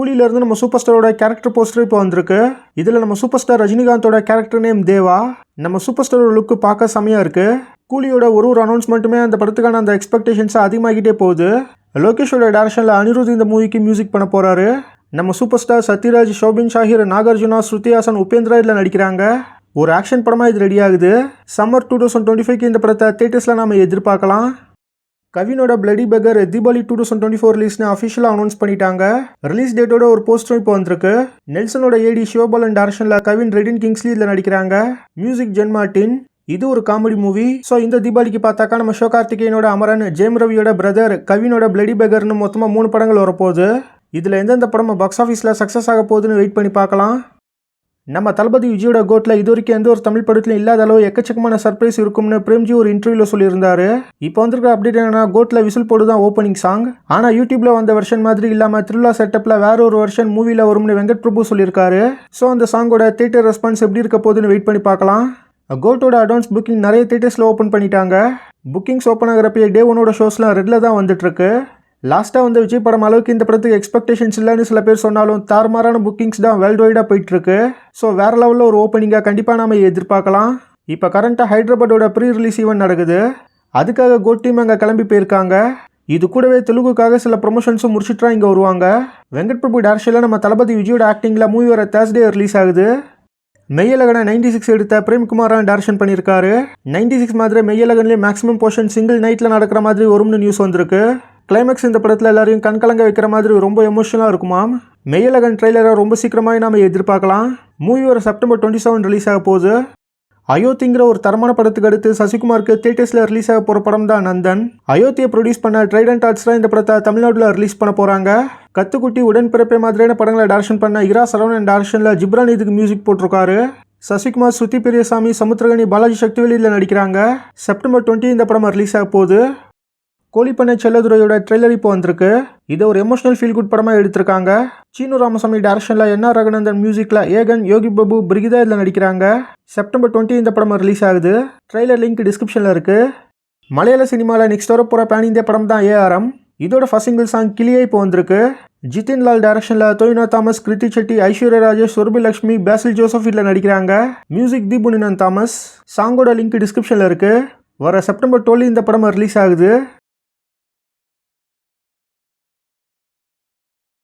கூலியில இருந்து நம்ம super ஸ்டாரோட character poster இப்போ வந்திருக்கு. இதுல நம்ம சூப்பர் ஸ்டார் ரஜினிகாந்தோட கேரக்டர் நேம் தேவா. நம்ம சூப்பர் ஸ்டாரோட லுக் பார்க்க செமையா இருக்கு. கூலியோட ஒரு அனௌன்ஸ்மெண்ட்டுமே அந்த படத்துக்கான அந்த எக்ஸ்பெக்டேஷன்ஸ் அதிகமாகிட்டே போகுது. லோகேஷோட டைரக்ஷன்ல அனிருத் இந்த மூவிக்கு மியூசிக் பண்ண போறாரு. நம்ம சூப்பர் ஸ்டார் சத்யராஜ், ஷோபின் ஷாஹிர், நாகார்ஜுனா, ஸ்ருதி ஹாசன், உபேந்திரா இதில் நடிக்கிறாங்க. ஒரு ஆக்ஷன் படமா இது ரெடி ஆகுது. சம்மர் 2025க்கு இந்த படத்தை தியேட்டர்ஸ்ல நாம எதிர்பார்க்கலாம். கவினோட பிளடி பெக்கர் தீபாவளி 2024 ரிலீஸ்னு அஃபிஷியலாக அனௌன்ஸ் பண்ணிட்டாங்க. ரிலீஸ் டேட்டோட ஒரு போஸ்டரும் இப்போ வந்திருக்கு. நெல்சனோட ஏடி சிவபாலன் டைரக்ஷன்ல கவின், ரெடின் கிங்ஸ்லி இதில் நடிக்கிறாங்க. மியூசிக் ஜென் மார்டின். இது ஒரு காமெடி மூவி. ஸோ இந்த தீபாவளிக்கு பார்த்தாக்கா நம்ம சிவகார்த்திகேயனோட அமரன், ஜெயம் ரவியோட பிரதர், கவினோட பிளடி பெக்கர்னு மொத்தமாக 3 படங்கள் வரப்போகுது. இதில் எந்தெந்த படம் பாக்ஸ் ஆஃபீஸில் சக்ஸஸ் ஆக போகுதுன்னு வெயிட் பண்ணி பார்க்கலாம். நம்ம தளபதி விஜயோட கோட்டில் இது வரைக்கும் எந்த ஒரு தமிழ் படத்துலையும் இல்லாத அளவு எக்கச்சக்கமான சர்ப்ரைஸ் இருக்கும்னு பிரேம்ஜி ஒரு இன்டர்வியூவில் சொல்லியிருந்தாரு. இப்போ வந்திருக்கிற அப்டேட் என்னன்னா, கோட்டில் விசில் போடு தான் ஓப்பனிங் சாங். ஆனால் யூடியூப்ல வந்த வெர்ஷன் மாதிரி இல்லாமல் த்ரில்லா செட்டப்பில் வேற ஒரு வெர்ஷன் மூவியில் வரும்னு வெங்கட் பிரபு சொல்லியிருக்காரு. ஸோ அந்த சாங்கோட தியேட்டர் ரெஸ்பான்ஸ் எப்படி இருக்க போகுதுன்னு வெயிட் பண்ணி பார்க்கலாம். கோட்டோட அட்வான்ஸ் புக்கிங் நிறைய தியேட்டர்ஸில் ஓப்பன் பண்ணிட்டாங்க. புக்கிங்ஸ் ஓப்பன் ஆகிறப்ப டே 1ஓட ஷோஸ்லாம் ரெட்டில் தான் வந்துட்டு இருக்கு. லாஸ்ட்டாக வந்து விஜய் படம் அளவுக்கு இந்த படத்துக்கு எக்ஸ்பெக்டேஷன்ஸ் இல்லைன்னு சில பேர் சொன்னாலும் தாறுமாறான புக்கிங்ஸ் தான் வேர்ல்டு வைடாக போயிட்டு இருக்கு. ஸோ வேற லெவலில் ஒரு ஓப்பனிங்காக கண்டிப்பாக நாம எதிர்பார்க்கலாம். இப்போ கரண்ட்டாக ஹைதராபாடோட ப்ரீ ரிலீஸ் ஈவெண்ட் நடக்குது. அதுக்காக கோட் டீம் அங்கே கிளம்பி போயிருக்காங்க. இது கூடவே தெலுங்குக்காக சில ப்ரொமோஷன்ஸும் முடிச்சுட்டு இங்கே வருவாங்க. வெங்கட் பிரபு டைரக்ஷனில் நம்ம தளபதி விஜயோட ஆக்டிங்கில் மூவி வர தேர்ஸ்டே ரிலீஸ் ஆகுது. மெய்யலகனை 96 எடுத்த பிரேம்குமாரான் டைரக்ஷன் பண்ணியிருக்காரு. 96 மாதிரி மெய்யலகன்லேயே மேக்ஸிமம் போர்ஷன் சிங்கிள் நைட்டில் நடக்கிற மாதிரி வரும்னு நியூஸ் வந்திருக்கு. கிளைமேக்ஸ் இந்த படத்தில் எல்லாரையும் கண்கலங்க வைக்கிற மாதிரி ரொம்ப எமோஷனலாக இருக்குமாம். மெய்யலகன் ட்ரெய்லரை ரொம்ப சீக்கிரமாக நாம எதிர்பார்க்கலாம். மூவி வர செப்டம்பர் 27 ரிலீஸ் ஆக போகுது. அயோத்திங்கிற ஒரு தரமான படத்துக்கு அடுத்து சசிகுமாருக்கு தியேட்டர்ஸில் ரிலீஸ் ஆக போகிற படம் தான் நந்தன். அயோத்தியை ப்ரொடியூஸ் பண்ண ட்ரைடன்ட் ஆர்ட்ஸ் தான் இந்த படத்தை தமிழ்நாட்டில் ரிலீஸ் பண்ண போகிறாங்க. கத்துக்குட்டி, உடன்பிறப்பே மாதிரியான படங்களை டைரக்ஷன் பண்ண இரா சரவணன் டைரக்ஷனில் ஜிப்ரான் இதுக்கு மியூசிக் போட்டிருக்காரு. சசிகுமார், ஸ்ருதி பெரியசாமி, சமுத்திரகனி, பாலாஜி சக்திவேலி இதில் நடிக்கிறாங்க. செப்டம்பர் 20 இந்த படம் ரிலீஸ் ஆக போகுது. கோழிப்பண்ணை செல்லதுரையோட ட்ரெய்லர் இப்போ வந்திருக்கு. இதை ஒரு எமோஷனல் ஃபீல் குட் படமாக எடுத்திருக்காங்க. சீனு ராமசாமி டைரக்ஷனில் என்ஆர் ரகுநந்தன் மியூசிக்கில் ஏகன், யோகி பாபு, பிரிகிதா இதில் நடிக்கிறாங்க. செப்டம்பர் 20 இந்த படம் ரிலீஸ் ஆகுது. ட்ரெய்லர் லிங்க் டிஸ்கிரிப்ஷனில் இருக்குது. மலையாள சினிமாவில் நெக்ஸ்ட் வர போகிற பேன் இந்தியா படம் தான் ஏஆர்எம். இதோட ஃபர்ஸ்ட் சிங்கிள் சாங் கிளியே இப்போ வந்திருக்கு. ஜிதின் லால் டைரக்ஷனில் தொய்னா தாமஸ், கிருத்தி செட்டி, ஐஸ்வர்யா ராஜேஷ், சுரபி லட்சுமி, பேசில் ஜோசப் இதில் நடிக்கிறாங்க. மியூசிக் தீபுனினன் தாமஸ். சாங்கோட லிங்க் டிஸ்கிரிப்ஷனில் இருக்குது. வர செப்டம்பர் 12 இந்த படம் ரிலீஸ் ஆகுது.